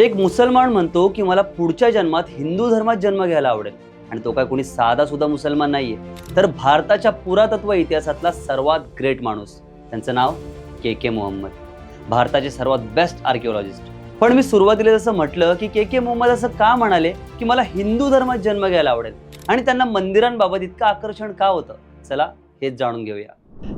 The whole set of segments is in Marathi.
एक मुसलमान म्हणतो की मला पुढच्या जन्मात हिंदू धर्मात जन्म घ्यायला आवडेल, आणि तो काय कोणी साधा सुद्धा मुसलमान नाहीये, तर भारताच्या पुरातत्व इतिहासातला सर्वात ग्रेट माणूस. त्यांचं नाव के मोहम्मद, भारताचे सर्वात बेस्ट आर्किओलॉजिस्ट. पण मी सुरुवातीला जसं म्हटलं की के मोहम्मद असं का म्हणाले की मला हिंदू धर्मात जन्म घ्यायला आवडेल, आणि त्यांना मंदिरांबाबत इतकं आकर्षण का होतं, चला हेच जाणून घेऊया.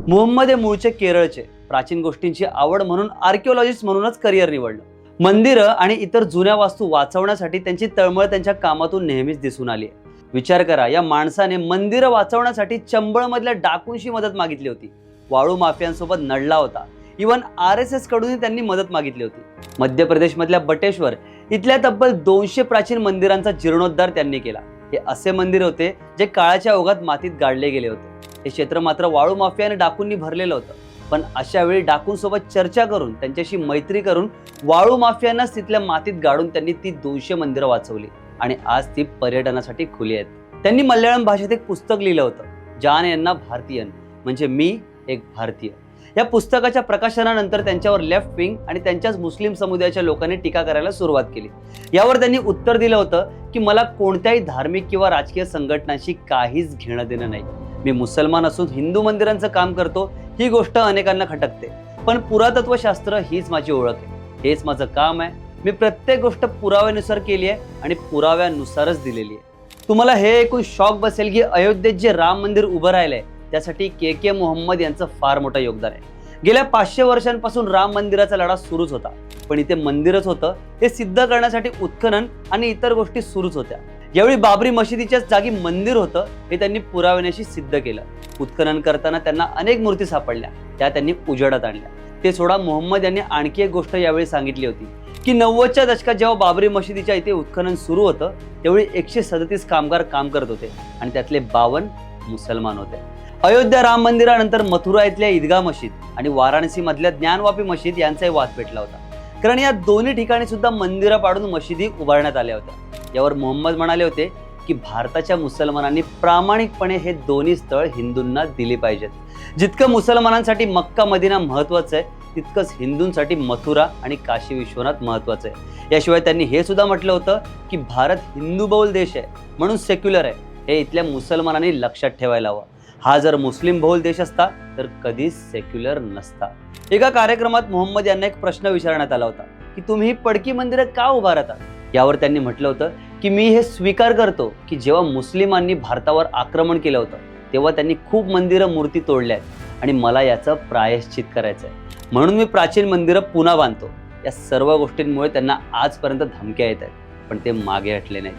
मोहम्मद हे मूळचे केरळचे. प्राचीन गोष्टींची आवड म्हणून आर्किओलॉजिस्ट म्हणूनच करिअर निवडलं. मंदिरं आणि इतर जुन्या वास्तू वाचवण्यासाठी त्यांची तळमळ त्यांच्या कामातून नेहमीच दिसून आली आहे. विचार करा, या माणसाने मंदिरं वाचवण्यासाठी चंबळमधल्या डाकूंशी मदत मागितली होती, वाळू माफियांसोबत नडला होता, इव्हन RSS कडूनही त्यांनी मदत मागितली होती. मध्य प्रदेशमधल्या बटेश्वर इथल्या तब्बल 200 प्राचीन मंदिरांचा जीर्णोद्धार त्यांनी केला. हे असे मंदिर होते जे काळाच्या ओघात मातीत गाडले गेले होते. हे क्षेत्र मात्र वाळू माफिया आणि डाकूंनी भरलेलं होतं. पण अशा वेळी डाकूंसोबत चर्चा करून, त्यांच्याशी मैत्री करून वाळू माफियांनाच तिथल्या मातीत गाडून त्यांनी ती 200 मंदिरं वाचवली, आणि आज ती पर्यटनासाठी खुली आहेत. त्यांनी मल्याळम भाषेत एक पुस्तक लिहिलं होतं, जान यांना भारतीयन, म्हणजे मी एक भारतीय. या पुस्तकाच्या प्रकाशनानंतर त्यांच्यावर लेफ्ट विंग आणि त्यांच्याच मुस्लिम समुदायाच्या लोकांनी टीका करायला सुरुवात केली. यावर त्यांनी उत्तर दिलं होतं की मला कोणत्याही धार्मिक किंवा राजकीय संघटनांशी काहीच घेणं देणं नाही. मी मुसलमान असून हिंदू मंदिरांचं काम करतो, ही गोष्ट अनेकांना खटकते, पण पुरातत्वशास्त्र हीच माझी ओळख आहे, हेच माझं काम आहे. मी प्रत्येक गोष्ट पुराव्यानुसार केली आहे आणि पुराव्यानुसारच दिलेली आहे. तुम्हाला हे ऐकून शॉक बसेल की अयोध्येत जे राम मंदिर उभं राहिलंय त्यासाठी के मोहम्मद यांचं फार मोठं योगदान आहे. गेल्या 500 वर्षांपासून राम मंदिराचा लढा सुरूच होता, पण इथे मंदिरच होतं हे सिद्ध करण्यासाठी उत्खनन आणि इतर गोष्टी सुरूच होत्या. यावेळी बाबरी मशिदीच्याच जागी मंदिर होतं हे त्यांनी पुराव्यानेशी सिद्ध केलं. उत्खनन करताना त्यांना अनेक मूर्ती सापडल्या, त्या त्यांनी उजेडात आणल्या. ते सोडा, मोहम्मद यांनी आणखी एक गोष्ट यावेळी सांगितली होती की 90च्या दशकात जेव्हा बाबरी मशिदीच्या इथे उत्खनन सुरू होतं त्यावेळी 137 कामगार काम करत होते, आणि त्यातले 52 मुसलमान होते. अयोध्या राम मंदिरानंतर मथुरा इथल्या ईदगाह मशीद आणि वाराणसी मधल्या ज्ञानवापी मशीद यांचाही वाद पेटला होता, कारण या दोन्ही ठिकाणी सुद्धा मंदिरं पाडून मशिदी उभारण्यात आल्या होत्या. यावर मोहम्मद म्हणाले होते की भारताच्या मुसलमानांनी प्रामाणिकपणे हे दोन्ही स्थळ हिंदूंना दिली पाहिजेत. जितकं मुसलमानांसाठी मक्का मदिना महत्वाचं आहे, तितकंच हिंदूंसाठी मथुरा आणि काशी विश्वनाथ महत्वाचं आहे. याशिवाय त्यांनी हे सुद्धा म्हटलं होतं की भारत हिंदू बहुल देश आहे म्हणून सेक्युलर आहे, हे इथल्या मुसलमानांनी लक्षात ठेवायला हवं. हा जर मुस्लिम बहुल देश असता तर कधीच सेक्युलर नसता. एका कार्यक्रमात मोहम्मद यांना एक प्रश्न विचारण्यात आला होता की तुम्ही ही पडकी मंदिरं का उभारता. यावर त्यांनी म्हटलं होतं की मी हे स्वीकार करतो की जेव्हा मुस्लिमांनी भारतावर आक्रमण केलं होतं तेव्हा त्यांनी खूप मंदिरं मूर्ती तोडल्या आहेत, आणि मला याचं प्रायश्चित करायचं आहे, म्हणून मी प्राचीन मंदिरं पुन्हा बांधतो. या सर्व गोष्टींमुळे त्यांना आजपर्यंत धमक्या येत आहेत, पण ते मागे हटले नाहीत.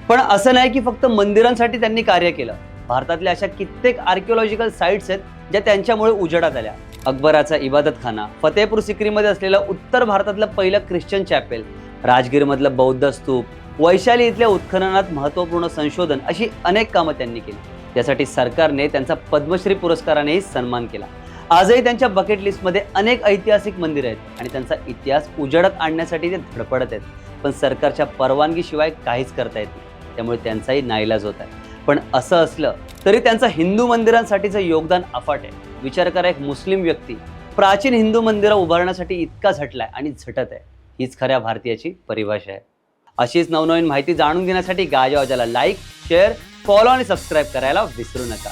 पण असं नाही की फक्त मंदिरांसाठी त्यांनी कार्य केलं. भारतातल्या अशा कित्येक आर्किओलॉजिकल साइट्स आहेत ज्या त्यांच्यामुळे उजेडात आल्या. अकबराचा इबादतखाना, फतेहपूर सिक्रीमध्ये असलेलं उत्तर भारतातलं पहिलं ख्रिश्चन चॅपेल, राजगीरमधलं बौद्ध स्तूप, वैशाली इथल्या उत्खननात महत्त्वपूर्ण संशोधन, अशी अनेक कामं त्यांनी केली. त्यासाठी सरकारने त्यांचा पद्मश्री पुरस्कारानेही सन्मान केला. आजही त्यांच्या बकेट लिस्टमध्ये अनेक ऐतिहासिक मंदिरं आहेत आणि त्यांचा इतिहास उजेडात आणण्यासाठी ते धडपडत आहेत, पण सरकारच्या परवानगीशिवाय काहीच करता येत नाही. त्यामुळे त्यांचाही नाईलाज होत आहे. पण असं असलं तरी त्यांचं हिंदू मंदिरांसाठीचं योगदान अफाट आहे. विचार करा, एक मुस्लिम व्यक्ती प्राचीन हिंदू मंदिरं उभारण्यासाठी इतका झटलाय आणि झटत आहे. हीच खऱ्या भारतीयाची परिभाषा आहे. अशीच नवनवीन माहिती जाणून घेण्यासाठी गाजावाजाला लाईक, शेअर, फॉलो आणि सबस्क्राईब करायला विसरू नका.